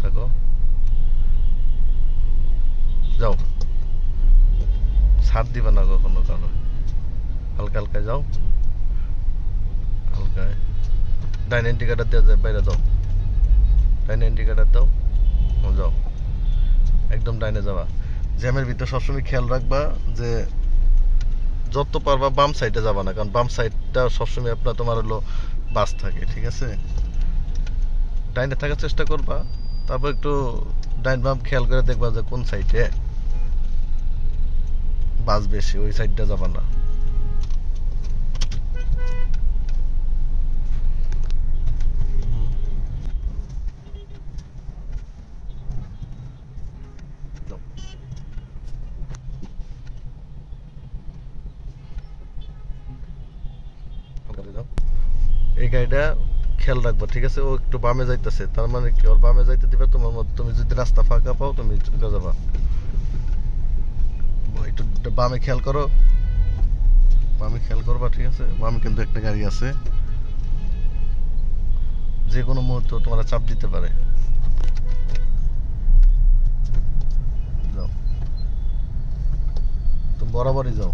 থাকো, যাও, ছাড় দিবা না কখনো কারো, হালকা হালকায় যাও, হালকায়। ডাইন ইন্ডিকেটার দেওয়া যায়, বাইরে যাও, ডাইন ইন্ডিকেটার দাও, যাও, একদম ডাইনে যাবা। জ্যামের ভিতরে সবসময় খেয়াল রাখবা যে যত পারবা বাম সাইডে যাবা না, কারণ বাম সাইডটা সবসময় আপনার তোমার হলো বাস থাকে, ঠিক আছে? ডাইনে থাকার চেষ্টা করবা, তারপর একটু ডাইন বাম খেয়াল করে দেখবা যে কোন সাইডে বাস বেশি, ওই সাইডটা যাবা না। এই গাড়িটা খেয়াল রাখবা, ঠিক আছে? ও একটু বামে যাইতেছে, তার মানে কি ওর বামে যাইতে দিবে তোমার মত। তুমি যদি রাস্তা ফাঁকা পাও তুমি চলে যাবা, একটু বামে খেয়াল করো, বামে খেয়াল করবা, ঠিক আছে? বামে কিন্তু একটা গাড়ি আছে, যে কোনো মুহূর্তে তোমার চাপ দিতে পারে। যাও, তুমি বরাবরই যাও,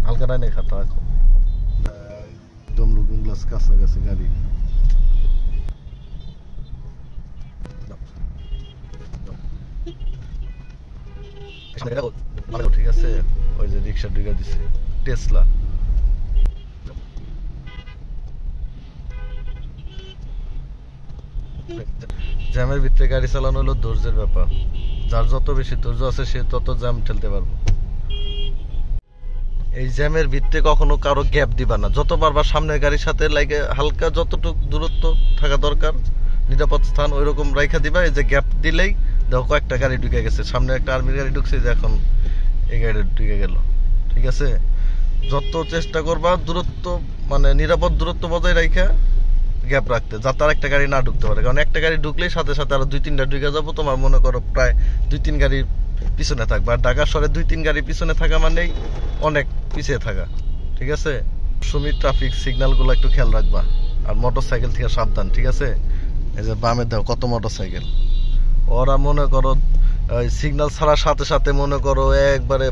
হালকা ডাইনে খাতা রাখো, একদম লুকিং গ্লাস কাছাকাছি গাড়ি। ঠিক আছে, ওই যে রিক্সা ঢুকে দিছে টেসলা। জ্যামের ভিতরে গাড়ি চালানো হলো ধৈর্যের ব্যাপার, যার যত বেশি ধৈর্য আছে সে তত জ্যাম ঠেলতে পারবে। এই জ্যামের ভিতরে কখনো কারো গ্যাপ দিবা না, যত পারবা সামনের গাড়ির সাথে লাগে হালকা যতটুকু দূরত্ব থাকা দরকার, নিরাপদ স্থান ওই রকম রাইখা দিবা। এই যে গ্যাপ দিলেই দেখো কয়েকটা গাড়ি ঢুকে গেছে, সামনে একটা আর্মির গাড়ি ঢুকছে, যে এখন এই গাড়ি ঢুকে গেল, ঠিক আছে? যত চেষ্টা করবা দূরত্ব মানে নিরাপদ দূরত্ব বজায় রাখা গ্যাপ রাখতে, যাতে আর একটা গাড়ি না ঢুকতে পারে, কারণ একটা গাড়ি ঢুকলেই সাথে সাথে আরো 2-3টা ঢুকে যাবো, তোমার মনে করো প্রায় 2-3 গাড়ির পিছনে থাকবা। আর ঢাকা শহরে 2-3 গাড়ি পিছনে থাকা মানেই অনেক পিছিয়ে থাকা, ঠিক আছে? সুমি ট্রাফিক সিগন্যাল গুলো একটু খেয়াল রাখবা, আর মোটর সাইকেল থেকে সাবধান, ঠিক আছে? এই যে বামে দাও কত মোটর সাইকেল, ওরা মনে করো সিগন্যাল ছাড়ার সাথে সাথে মনে করো একবারে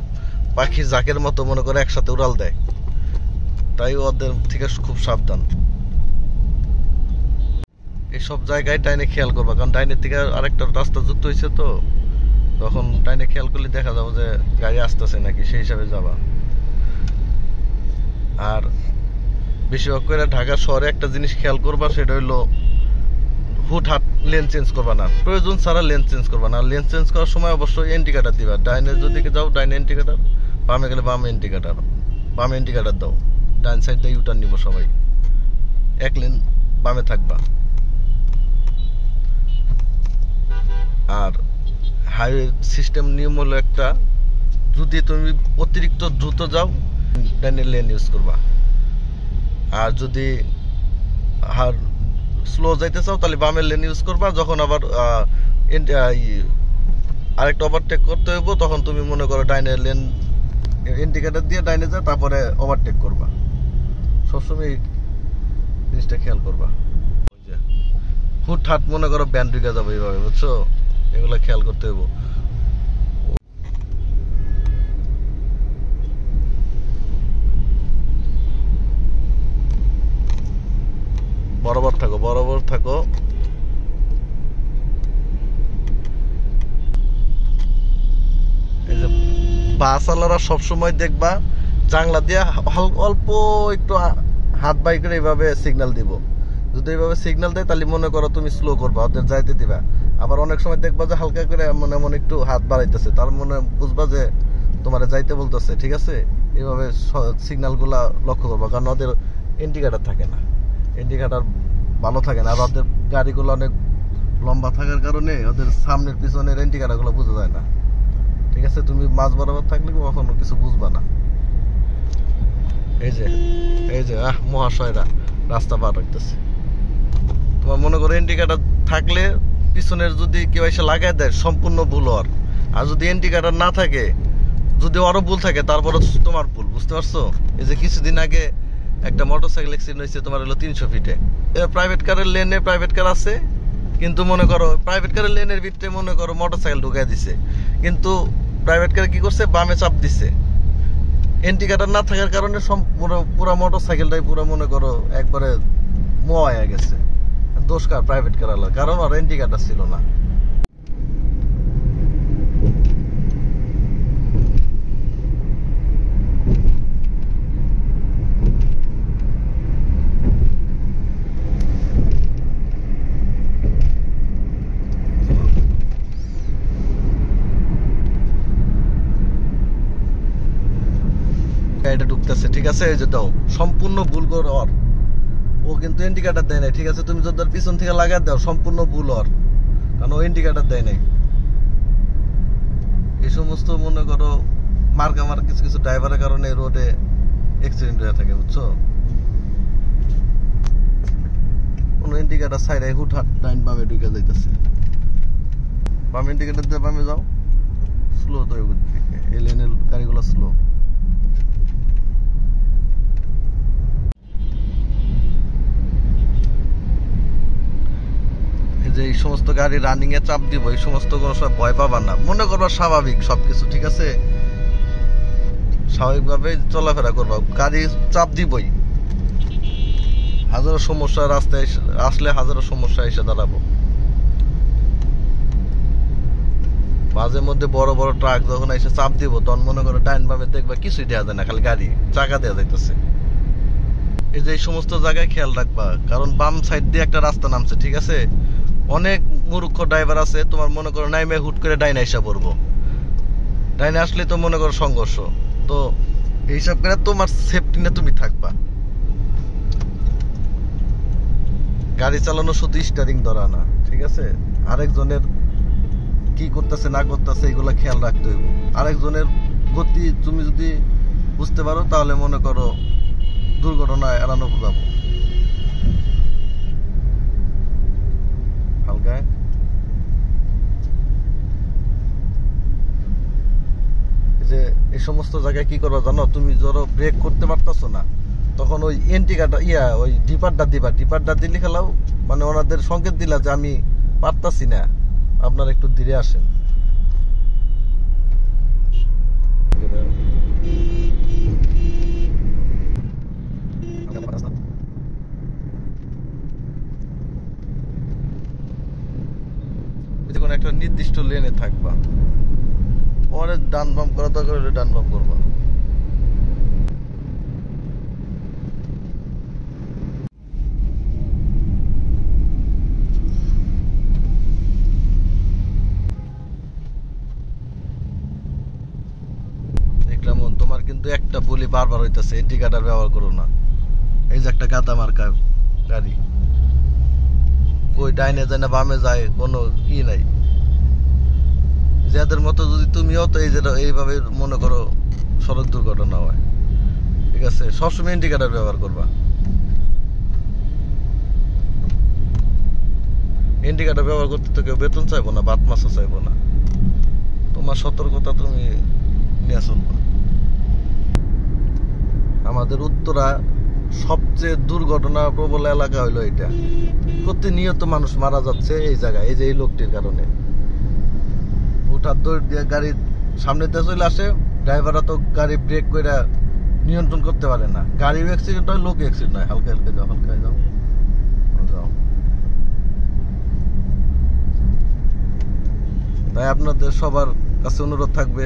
পাখি জাকের মতো মনে করো একসাথে উড়াল দেয়, তাই ওদের থেকে খুব সাবধান। এইসব জায়গায় ডাইনে খেয়াল করবা, কারণ ডাইনের থেকে আরেকটা রাস্তা যুক্ত হয়েছে, তো তখন ডাইনে খেয়াল করলে দেখা যাবে যে গাড়ি আসতেছে নাকি, সেই হিসাবে যাবা। আর বেশিরভাগ করে ঢাকা শহরে একটা জিনিস খেয়াল করবা, সেটা হইলো হুটহাট লেন চেঞ্জ করবা না, প্রয়োজন ছাড়া লেন চেঞ্জ করবা না। লেন চেঞ্জ করার সময় অবশ্যই ইন্ডিকেটার দিবা, ডাইনে যদি যাও ডাইনে ইন্ডিকেটার, বামে গেলে বামে ইন্ডিকেটার, বামে ইন্ডিকেটার দাও। ডাইন সাইড দিয়ে ইউটার্ন নিব সবাই, এক লেন বামে থাকবা। আর হাইওয়ে সিস্টেম নিয়ম হলো একটা, যদি তুমি অতিরিক্ত দ্রুত যাও ডাইনের লেন ইউজ করবা, আর যদি স্লো যাইতে চাও তাহলে বামের লেন ইউজ করবা। যখন আবার আরেকটা ওভারটেক করতে হইব তখন তুমি মনে করো ডাইনের লেন ইন্ডিকেটর দিয়ে ডাইনে যা, তারপরে ওভারটেক করবা। সবসময় জিনিসটা খেয়াল করবা, হুটহাট মনে করো ব্যান্ড ঢুকে যাবো এইভাবে, বুঝছো? এগুলো খেয়াল করতে হইব। বরাবর থাকো, বরাবর থাকো। এই যে বাসওয়ালারা সবসময় দেখবা জানলা দিয়ে অল্প একটু হাত বাই করে এইভাবে সিগন্যাল দিব। যদি এইভাবে সিগন্যাল দেয় তাহলে মনে করো তুমি স্লো করবা, ওদের যাইতে দিবা। আবার অনেক সময় দেখবা যে হালকা করে মনে মনে একটু হাত বাড়াইতেছে, তার মনে বুঝবা যে তোমার যাইতে বলতেছে, ঠিক আছে? এইভাবে সিগন্যাল গুলা লক্ষ্য করবা, কারণ ওদের ইন্ডিকেটার থাকে না, ইন্ডিকেটার ভালো থাকে না। আর ওদের গাড়িগুলো অনেক লম্বা থাকার কারণে ওদের সামনের পিছনের ইন্ডিকেটার গুলো বোঝা যায় না, ঠিক আছে? তুমি মাঝ বরাবর থাকলে কখনো কিছু বুঝবা না। এই যে মহাশয়রা রাস্তা পার হইতেছে, তোমার মনে করো ইন্ডিকেটার থাকলে পিছনের যদি কেউ এসে লাগাই দেয় সম্পূর্ণ ভুল হওয়ার, আর যদি ইন্ডিকেটার না থাকে, যদি আরো ভুল থাকে, তারপরে তোমার ভুল, বুঝতে পারছো? এই যে কিছুদিন আগে একটা মোটরসাইকেল অ্যাক্সিডেন্ট হয়েছে তোমার হলো 300 ফিটে, প্রাইভেট কারের লেনে প্রাইভেট কার আছে, কিন্তু মনে করো প্রাইভেট কারের লেনের ভিতরে মনে করো মোটরসাইকেল ঢুকাই দিছে, কিন্তু প্রাইভেট কার কি করছে, বামে চাপ দিছে। ইন্ডিকেটর না থাকার কারণে পুরো মোটরসাইকেলটাই পুরো মনে করো একবারে মোয়া হয়ে গেছে। দোষ কার? প্রাইভেট কার আলাদা, কারণ আর ইন্ডিকেটর ছিল না। গাড়িটা ঢুকতেছে, ঠিক আছে, এই যে দাও সম্পূর্ণ ভুল করে ওর, ও কিন্তু ইন্ডিকেটর দেয় নাই, ঠিক আছে, তুমি যদি পিছন থেকে লাগাই দাও সম্পূর্ণ ভুল ওর, কারণ ও ইন্ডিকেটর দেয় নাই। এই সমস্ত মনে করো মার্কা কিছু কিছু ড্রাইভারের কারণে রোডে অ্যাক্সিডেন্ট হয়ে থাকে, বুঝছো। কোন ইন্ডিকেটর সাইডে হুটহাট ডাইন বামে ঢুকে যাইতেছে, বামে ইন্ডিকেটর দিয়ে বামে যাও, স্লো তো এই লেনের গাড়িগুলো স্লো। যে এই সমস্ত গাড়ি রানিং এ চাপ দিব, এই সমস্ত কোনো সময় ভয় পাবা না, মনে করবা স্বাভাবিক সবকিছু, ঠিক আছে, স্বাভাবিকভাবে চলাফেরা করবা, গাড়ি চাপ দিবই, হাজারো সমস্যা রাস্তায় আসলে হাজারো সমস্যা এসে দাঁড়াবো। মাঝে মধ্যে বড় বড় ট্রাক যখন এসে চাপ দিব, তখন মনে করো ডাইন বামে দেখবা কিছুই দেওয়া যায় না, খালি গাড়ি চাকা দেওয়া যাইতেছে। এই যে এই সমস্ত জায়গায় খেয়াল রাখবা, কারণ বাম সাইড দিয়ে একটা রাস্তা নামছে, ঠিক আছে, অনেক মূর্খ ড্রাইভার আছে, তোমার মনে করো নাইমে হুট করে ডাইনে এসে পড়বো, ডাইনে আসলে তো মনে করো সংঘর্ষ। তো এইসব করে তোমার সেফটি নিয়ে তুমি থাকবা। গাড়ি চালানো শুধু স্টিয়ারিং ধরা না, ঠিক আছে, আরেকজনের কি করতেছে না করতেছে এগুলা খেয়াল রাখতে হইব। আরেকজনের গতি তুমি যদি বুঝতে পারো, তাহলে মনে করো দুর্ঘটনা এড়ানো যাবো। হালকায় যে এই সমস্ত জায়গায় কি করবা জানো, তুমি ধরো ব্রেক করতে পারতেছো না, তখন ওই এন্টিকাটা ওই ডিপারটা দিবা, ডিপারটা দিলে খেলাও মানে ওনাদের সংকেত দিলা যে আমি পারতাছি না, আপনারা একটু ধীরে আসেন। কোনো একটা নির্দিষ্ট লেনে থাকবা, পরে ডান বাম করা দরকার হলে ডান বাম করবা। দেখলাম তোমার কিন্তু একটা বলি বারবার হইতেছে, ইন্ডিকেটর ব্যবহার করো না। এই যে একটা গাদা মার্কার গাড়ি, কই ডাইনে যায় না বামে যায়, কোনো ই নাই। যাদের মতো যদি তুমিও তো এইভাবে মনে করো সড়ক দুর্ঘটনা হয়, ঠিক আছে, সবসময় ইন্ডিকেটর ব্যবহার করবা। ইন্ডিকেটর ব্যবহার করতে তো কেউ বেতন চাইবো না, বাত মাসও চাইবো না, তোমার সতর্কতা তুমি নিয়ে চলবা। আমাদের উত্তরা সবচেয়ে দুর্ঘটনা প্রবল এলাকা হইলো এটা, প্রতিনিয়ত মানুষ মারা যাচ্ছে এই জায়গায়, এই যে এই লোকটির কারণে। হুটহাট দৌড় দিয়ে গাড়ি সামনে দিয়ে চলে আসে, ড্রাইভাররা তো গাড়ি ব্রেক করে নিয়ন্ত্রণ করতে পারে না, গাড়িও অ্যাক্সিডেন্ট হয়, লোক অ্যাক্সিডেন্ট হয়। হালকা হালকা যাও, হালকা যাও, যাও। তাই আপনাদের সবার কাছে অনুরোধ থাকবে,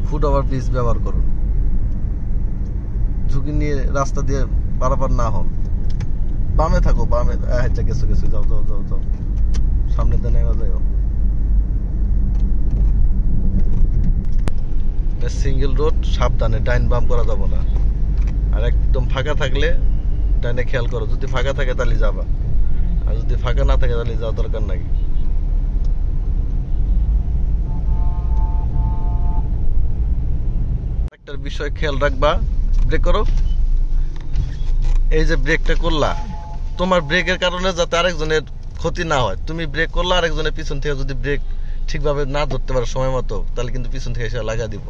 ফুটওভার ব্রিজ ব্যবহার করুন, ঝুঁকি নিয়ে রাস্তা দিয়ে পারাপার না হন। বামে থাকো, বামে গেছো গেছো, যাও যাও যাও যাও, সামনে দিয়ে নেওয়া যায়। সিঙ্গেল রোড, সাবধানে, ডাইন বাম করা যাবো না। আর একদম ফাঁকা থাকলে ডাইনে খেয়াল করো, যদি ফাঁকা থাকে তাহলে যাবা, আর যদি ফাঁকা না থাকে তাহলে যাওয়ার দরকার নাই। একটা বিষয় খেয়াল রাখবা, ব্রেক করো, এই যে ব্রেকটা করলা, তোমার ব্রেকের কারণে যাতে আরেকজনের ক্ষতি না হয়। তুমি ব্রেক করলা, আরেকজনের পিছন থেকে যদি ব্রেক ঠিকভাবে না ধরতে পারো সময় মতো, তাহলে কিন্তু পিছন থেকে এসে লাগা দিব।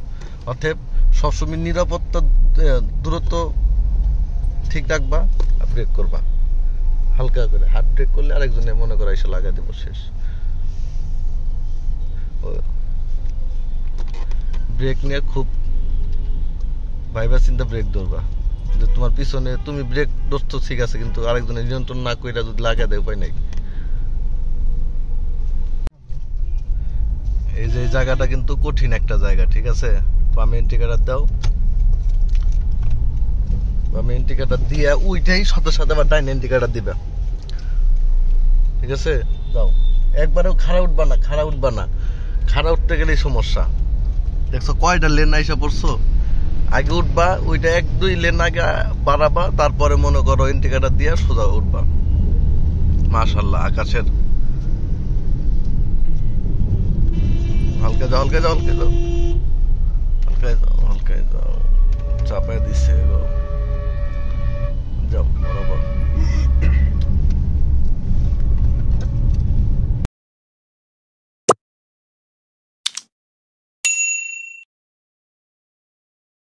অতএব সবসময় নিরাপত্তা দূরত্ব ঠিক রাখবা, ব্রেক করবা। হালকা করে হাত ব্রেক করলে আরেকজনে মনে করে এসে লাগা দেবো, শেষ। ব্রেক নিয়ে খুব ভাইবা চিন্তা ব্রেক ধরবা, যে তোমার পিছনে তুমি ব্রেক ধরছো ঠিক আছে, কিন্তু আরেকজনের নিয়ন্ত্রণ না কইরা যদি লাগা দেয় উপায় নাই। এই যে এই জায়গাটা কিন্তু কঠিন একটা জায়গা, ঠিক আছে। বামে ইন্ডিকেটর দাও, বামে ইন্ডিকেটর দিয়ে উইটাই সাথে সাথে আবার ডাইনে ইন্ডিকেটর দিবা, ঠিক আছে। যাও, একবারেও খাড়া উঠবা না, খাড়া উঠবা না, খাড়া উঠতে গেলেই সমস্যা। দেখছো কয়টা লেন আইসা পড়ছো, আগে উঠবা, ওইটা 1-2 লেন আগে বাড়াবা, তারপরে মনে করো ইন্ডিকেটর দিয়ে সোজা উঠবা। মাশাআল্লাহ, আকাশের হালকা যাও, হালকা যাও, হালকা যাও, হালকা যাও, হালকা যাও, চাপায় দিছে, যাও বরাবর।